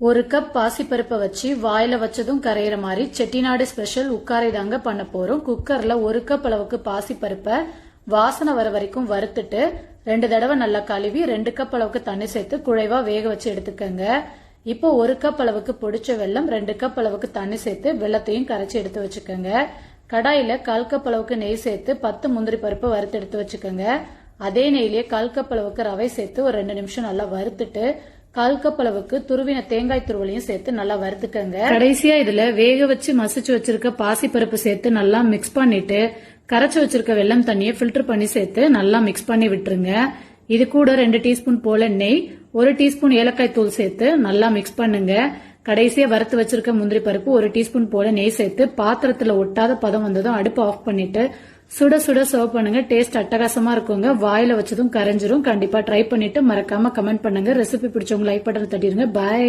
ஒரு கப் பாசிப்பருப்பை வச்சு வாயில வச்சதும் கரையிற மாதிரி செட்டிநாடு ஸ்பெஷல் உட்காரை தாங்க பண்ண போறோம். குக்கர்ல ஒரு கப் அளவுக்கு பாசிப்பருப்பை வாசனை வர வரைக்கும் வறுத்துட்டு 2 தடவை நல்லா கழுவி 2 கப் அளவுக்கு தண்ணி சேர்த்து குழைவா வேக வச்சு எடுத்துக்கங்க. இப்போ 1 கப் அளவுக்கு பொடிச்ச வெல்லம் 2 கப் அளவுக்கு தண்ணி சேர்த்து வெள்ளத்தையும் கரைச்சி எடுத்து வச்சுக்கோங்க. கடாயில 1/4 கப் அளவுக்கு நெய் சேர்த்து 10 முந்திரி பருப்பு வறுத்து எடுத்து வச்சுக்கோங்க. அதே நெய்லயே 1/4 கப் அளவுக்கு ரவை சேர்த்து ஒரு 2 நிமிஷம் நல்லா வறுத்துட்டு 1/4 கப் அளவுக்கு துருவின தேங்காய் துருவலையும் சேர்த்து நல்லா வறுத்துக்கங்க. கடைசியா இதுல வேக வச்சு மசிச்சு வச்சிருக்க பாசி பருப்பு சேர்த்து நல்லா மிக்ஸ் பண்ணிட்டு கரைச்சு வச்சிருக்க வெல்லம் தண்ணியை ஃபில்டர் பண்ணி சேர்த்து நல்லா மிக்ஸ் பண்ணி விட்டுருங்க. இது கூட 2 டீஸ்பூன் போல நெய், 1 டீஸ்பூன் ஏலக்காய் தூள் சேர்த்து நல்லா மிக்ஸ் பண்ணுங்க. கடைசியா வறுத்து வச்சிருக்க முந்திரி பருப்பு 1 டீஸ்பூன் போல நெய் சேர்த்து பாத்திரத்துல ஒட்டாத பதம் வந்ததும் அடுப்பு ஆஃப் பண்ணிட்டு சுட சுட சர்வ் பண்ணுங்க. டேஸ்ட் அட்டகாசமா இருக்குங்க. வாயில வச்சதும் கரைஞ்சிரும். கண்டிப்பா ட்ரை பண்ணிட்டு மறக்காம கமெண்ட் பண்ணுங்க. ரெசிபி பிடிச்சவங்க லைக் பட்டன் தட்டிடுங்க. பாய்.